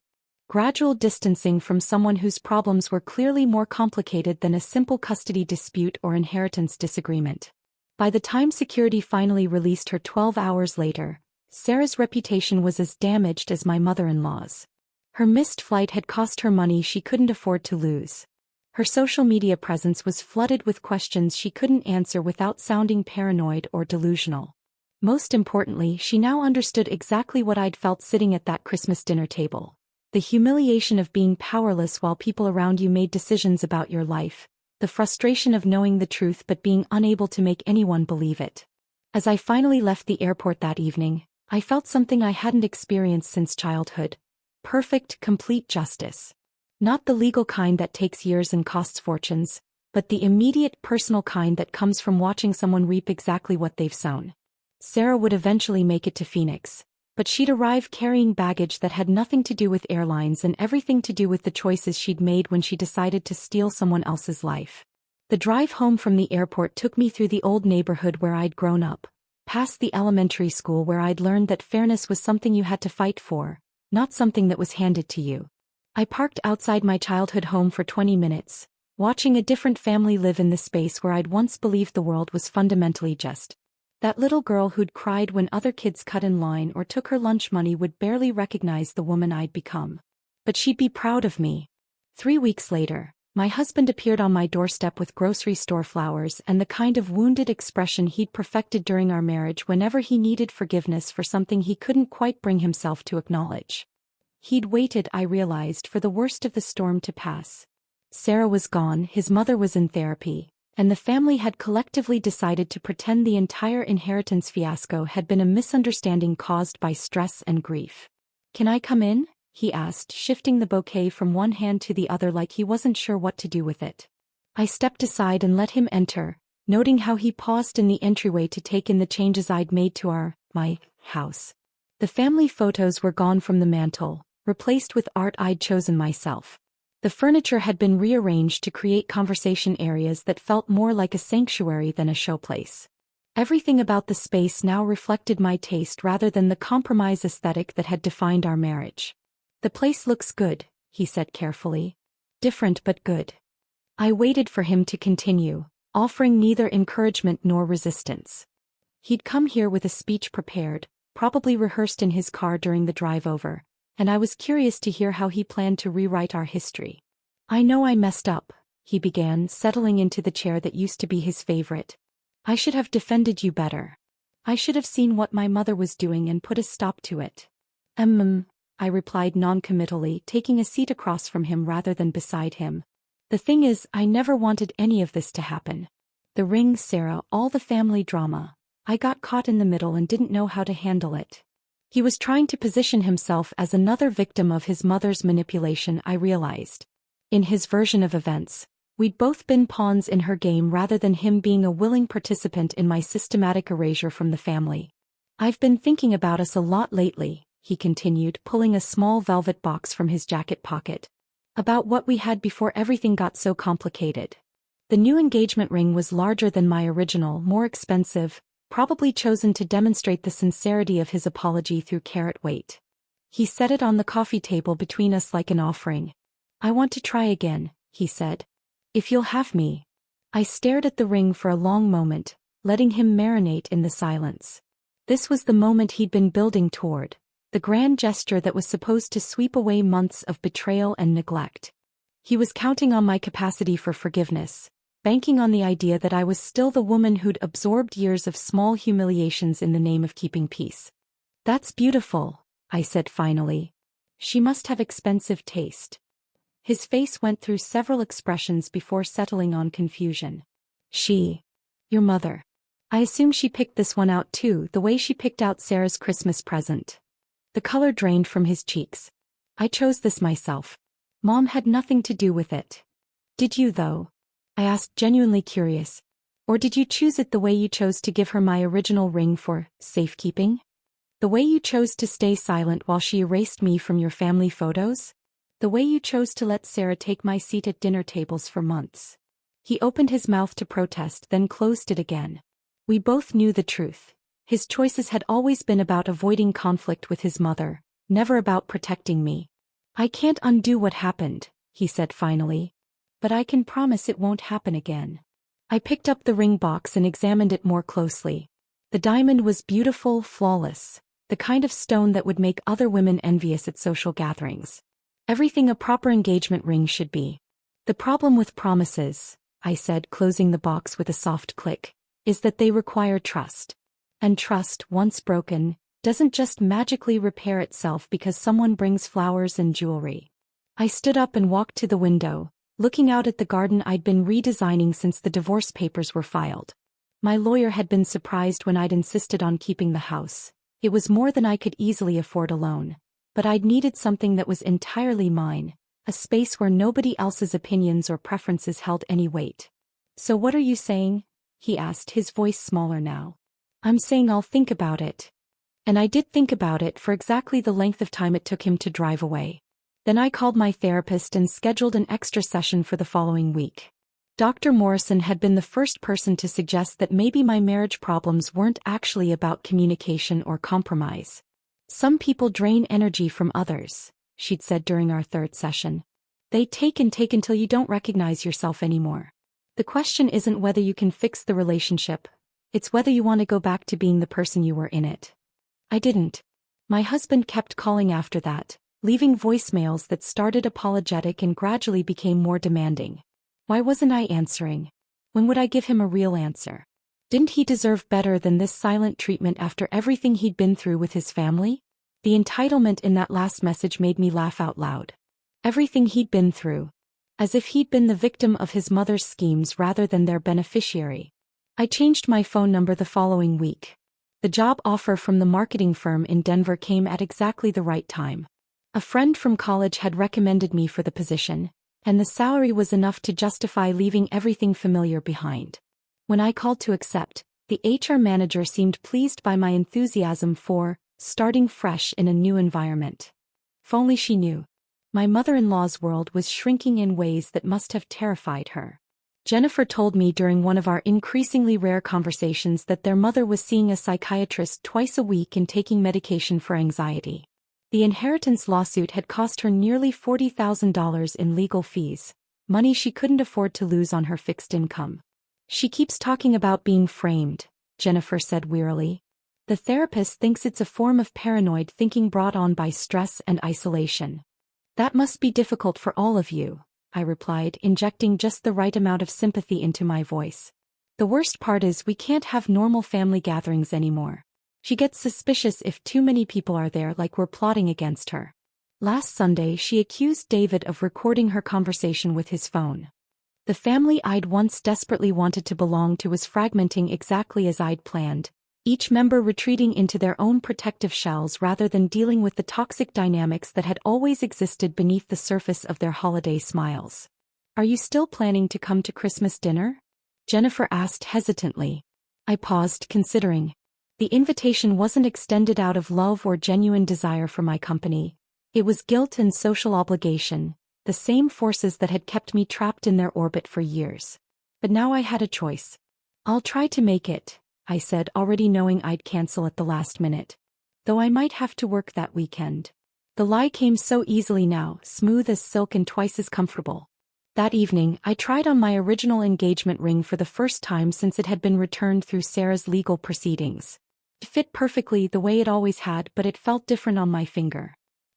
Gradual distancing from someone whose problems were clearly more complicated than a simple custody dispute or inheritance disagreement. By the time security finally released her 12 hours later, Sarah's reputation was as damaged as my mother-in-law's. Her missed flight had cost her money she couldn't afford to lose. Her social media presence was flooded with questions she couldn't answer without sounding paranoid or delusional. Most importantly, she now understood exactly what I'd felt sitting at that Christmas dinner table. The humiliation of being powerless while people around you made decisions about your life. The frustration of knowing the truth but being unable to make anyone believe it. As I finally left the airport that evening, I felt something I hadn't experienced since childhood. Perfect, complete justice. Not the legal kind that takes years and costs fortunes, but the immediate personal kind that comes from watching someone reap exactly what they've sown. Sarah would eventually make it to Phoenix, But she'd arrive carrying baggage that had nothing to do with airlines and everything to do with the choices she'd made when she decided to steal someone else's life. The drive home from the airport took me through the old neighborhood where I'd grown up, past the elementary school where I'd learned that fairness was something you had to fight for, not something that was handed to you. I parked outside my childhood home for 20 minutes, watching a different family live in the space where I'd once believed the world was fundamentally just. That little girl who'd cried when other kids cut in line or took her lunch money would barely recognize the woman I'd become. But she'd be proud of me. 3 weeks later, my husband appeared on my doorstep with grocery store flowers and the kind of wounded expression he'd perfected during our marriage whenever he needed forgiveness for something he couldn't quite bring himself to acknowledge. He'd waited, I realized, for the worst of the storm to pass. Sarah was gone, his mother was in therapy, and the family had collectively decided to pretend the entire inheritance fiasco had been a misunderstanding caused by stress and grief. "Can I come in?" he asked, shifting the bouquet from one hand to the other like he wasn't sure what to do with it. I stepped aside and let him enter, noting how he paused in the entryway to take in the changes I'd made to my house. The family photos were gone from the mantel, replaced with art I'd chosen myself. The furniture had been rearranged to create conversation areas that felt more like a sanctuary than a showplace. Everything about the space now reflected my taste rather than the compromise aesthetic that had defined our marriage. "The place looks good," he said carefully. "Different but good." I waited for him to continue, offering neither encouragement nor resistance. He'd come here with a speech prepared, probably rehearsed in his car during the drive over, and I was curious to hear how he planned to rewrite our history. "I know I messed up," he began, settling into the chair that used to be his favorite. "I should have defended you better. I should have seen what my mother was doing and put a stop to it." I replied non-committally, taking a seat across from him rather than beside him. "The thing is, I never wanted any of this to happen. The ring, Sarah, all the family drama. I got caught in the middle and didn't know how to handle it." He was trying to position himself as another victim of his mother's manipulation, I realized. In his version of events, we'd both been pawns in her game rather than him being a willing participant in my systematic erasure from the family. "I've been thinking about us a lot lately," he continued, pulling a small velvet box from his jacket pocket. "About what we had before everything got so complicated. The new engagement ring was larger than my original, more expensive, probably chosen to demonstrate the sincerity of his apology through carat weight. He set it on the coffee table between us like an offering. "I want to try again," he said. "If you'll have me." I stared at the ring for a long moment, letting him marinate in the silence. This was the moment he'd been building toward, the grand gesture that was supposed to sweep away months of betrayal and neglect. He was counting on my capacity for forgiveness, banking on the idea that I was still the woman who'd absorbed years of small humiliations in the name of keeping peace. "That's beautiful," I said finally. "She must have expensive taste." His face went through several expressions before settling on confusion. "She? Your mother? I assume she picked this one out too, the way she picked out Sarah's Christmas present." The color drained from his cheeks. "I chose this myself. Mom had nothing to do with it." "Did you though?" I asked, genuinely curious. "Or did you choose it the way you chose to give her my original ring for safekeeping? The way you chose to stay silent while she erased me from your family photos? The way you chose to let Sarah take my seat at dinner tables for months?" He opened his mouth to protest, then closed it again. We both knew the truth. His choices had always been about avoiding conflict with his mother, never about protecting me. "I can't undo what happened," he said finally. "But I can promise it won't happen again." I picked up the ring box and examined it more closely. The diamond was beautiful, flawless, the kind of stone that would make other women envious at social gatherings. Everything a proper engagement ring should be. "The problem with promises," I said, closing the box with a soft click, "is that they require trust. And trust, once broken, doesn't just magically repair itself because someone brings flowers and jewelry." I stood up and walked to the window, looking out at the garden I'd been redesigning since the divorce papers were filed. My lawyer had been surprised when I'd insisted on keeping the house. It was more than I could easily afford alone, but I'd needed something that was entirely mine, a space where nobody else's opinions or preferences held any weight. "So what are you saying?" he asked, his voice smaller now. "I'm saying I'll think about it." And I did think about it for exactly the length of time it took him to drive away. Then I called my therapist and scheduled an extra session for the following week. Dr. Morrison had been the first person to suggest that maybe my marriage problems weren't actually about communication or compromise. Some people drain energy from others, she'd said during our third session. They take and take until you don't recognize yourself anymore. The question isn't whether you can fix the relationship, it's whether you want to go back to being the person you were in it. I didn't. My husband kept calling after that, leaving voicemails that started apologetic and gradually became more demanding. Why wasn't I answering? When would I give him a real answer? Didn't he deserve better than this silent treatment after everything he'd been through with his family? The entitlement in that last message made me laugh out loud. Everything he'd been through. As if he'd been the victim of his mother's schemes rather than their beneficiary. I changed my phone number the following week. The job offer from the marketing firm in Denver came at exactly the right time. A friend from college had recommended me for the position, and the salary was enough to justify leaving everything familiar behind. When I called to accept, the HR manager seemed pleased by my enthusiasm for starting fresh in a new environment. If only she knew. My mother-in-law's world was shrinking in ways that must have terrified her. Jennifer told me during one of our increasingly rare conversations that their mother was seeing a psychiatrist twice a week and taking medication for anxiety. The inheritance lawsuit had cost her nearly $40,000 in legal fees, money she couldn't afford to lose on her fixed income. She keeps talking about being framed, Jennifer said wearily. The therapist thinks it's a form of paranoid thinking brought on by stress and isolation. That must be difficult for all of you, I replied, injecting just the right amount of sympathy into my voice. The worst part is we can't have normal family gatherings anymore. She gets suspicious if too many people are there, like we're plotting against her. Last Sunday she accused David of recording her conversation with his phone. The family I'd once desperately wanted to belong to was fragmenting exactly as I'd planned, each member retreating into their own protective shells rather than dealing with the toxic dynamics that had always existed beneath the surface of their holiday smiles. Are you still planning to come to Christmas dinner? Jennifer asked hesitantly. I paused, considering. The invitation wasn't extended out of love or genuine desire for my company. It was guilt and social obligation, the same forces that had kept me trapped in their orbit for years. But now I had a choice. I'll try to make it, I said, already knowing I'd cancel at the last minute. Though I might have to work that weekend. The lie came so easily now, smooth as silk and twice as comfortable. That evening, I tried on my original engagement ring for the first time since it had been returned through Sarah's legal proceedings. It fit perfectly the way it always had, but it felt different on my finger.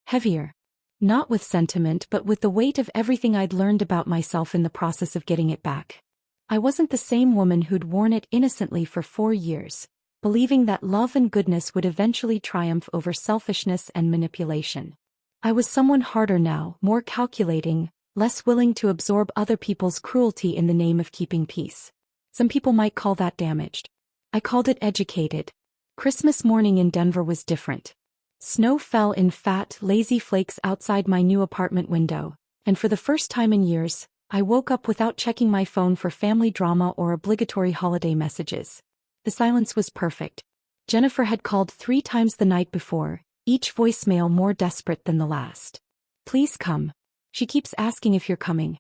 Heavier. Not with sentiment but with the weight of everything I'd learned about myself in the process of getting it back. I wasn't the same woman who'd worn it innocently for 4 years, believing that love and goodness would eventually triumph over selfishness and manipulation. I was someone harder now, more calculating, less willing to absorb other people's cruelty in the name of keeping peace. Some people might call that damaged. I called it educated. Christmas morning in Denver was different. Snow fell in fat, lazy flakes outside my new apartment window, and for the first time in years, I woke up without checking my phone for family drama or obligatory holiday messages. The silence was perfect. Jennifer had called 3 times the night before, each voicemail more desperate than the last. Please come. She keeps asking if you're coming.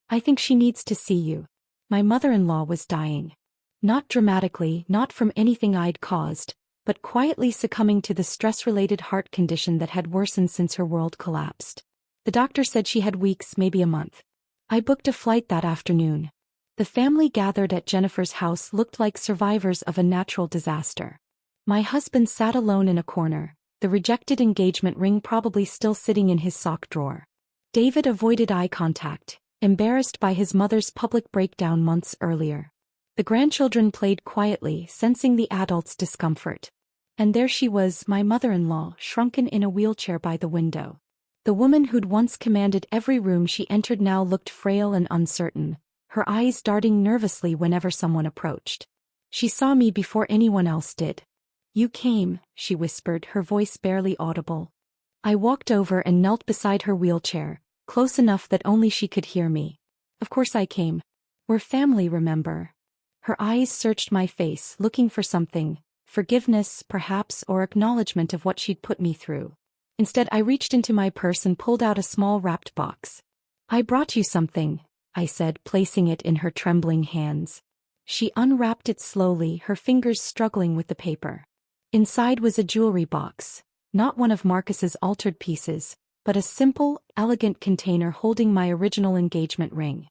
I think she needs to see you. My mother-in-law was dying. Not dramatically, not from anything I'd caused, but quietly succumbing to the stress-related heart condition that had worsened since her world collapsed. The doctor said she had weeks, maybe a month. I booked a flight that afternoon. The family gathered at Jennifer's house looked like survivors of a natural disaster. My husband sat alone in a corner, the rejected engagement ring probably still sitting in his sock drawer. David avoided eye contact, embarrassed by his mother's public breakdown months earlier. The grandchildren played quietly, sensing the adults' discomfort. And there she was, my mother-in-law, shrunken in a wheelchair by the window. The woman who'd once commanded every room she entered now looked frail and uncertain, her eyes darting nervously whenever someone approached. She saw me before anyone else did. You came, she whispered, her voice barely audible. I walked over and knelt beside her wheelchair, close enough that only she could hear me. Of course I came. We're family, remember? Her eyes searched my face, looking for something, forgiveness, perhaps, or acknowledgement of what she'd put me through. Instead, I reached into my purse and pulled out a small wrapped box. "I brought you something," I said, placing it in her trembling hands. She unwrapped it slowly, her fingers struggling with the paper. Inside was a jewelry box, not one of Marcus's altered pieces, but a simple, elegant container holding my original engagement ring.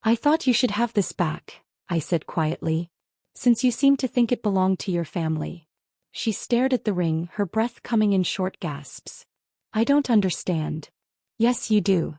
"I thought you should have this back," I said quietly, "since you seem to think it belonged to your family." She stared at the ring, her breath coming in short gasps. "I don't understand." "Yes, you do."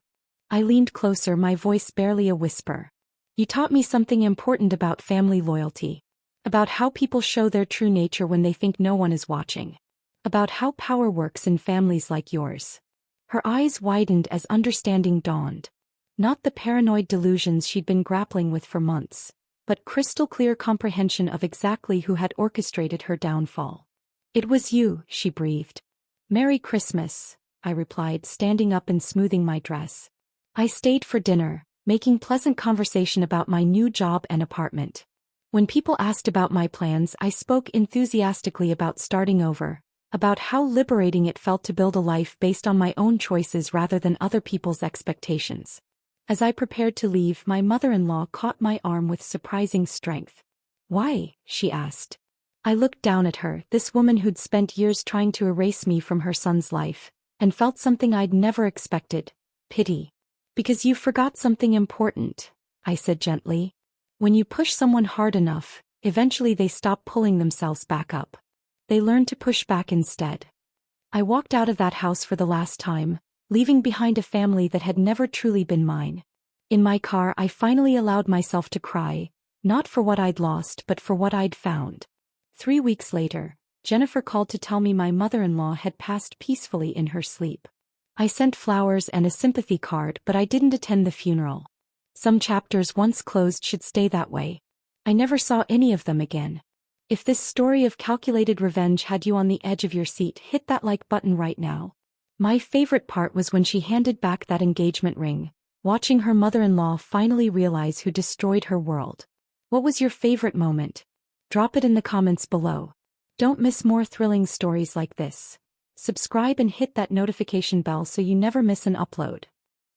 I leaned closer, my voice barely a whisper. "You taught me something important about family loyalty. About how people show their true nature when they think no one is watching. About how power works in families like yours." Her eyes widened as understanding dawned. Not the paranoid delusions she'd been grappling with for months, but crystal-clear comprehension of exactly who had orchestrated her downfall. "It was you," she breathed. "Merry Christmas," I replied, standing up and smoothing my dress. I stayed for dinner, making pleasant conversation about my new job and apartment. When people asked about my plans, I spoke enthusiastically about starting over, about how liberating it felt to build a life based on my own choices rather than other people's expectations. As I prepared to leave, my mother-in-law caught my arm with surprising strength. "Why?" she asked. I looked down at her, this woman who'd spent years trying to erase me from her son's life, and felt something I'd never expected: pity. "Because you forgot something important," I said gently. "When you push someone hard enough, eventually they stop pulling themselves back up. They learn to push back instead." I walked out of that house for the last time, leaving behind a family that had never truly been mine. In my car, I finally allowed myself to cry, not for what I'd lost but for what I'd found. 3 weeks later, Jennifer called to tell me my mother-in-law had passed peacefully in her sleep. I sent flowers and a sympathy card, but I didn't attend the funeral. Some chapters once closed should stay that way. I never saw any of them again. If this story of calculated revenge had you on the edge of your seat, hit that like button right now. My favorite part was when she handed back that engagement ring, watching her mother-in-law finally realize who destroyed her world. What was your favorite moment? Drop it in the comments below. Don't miss more thrilling stories like this. Subscribe and hit that notification bell so you never miss an upload.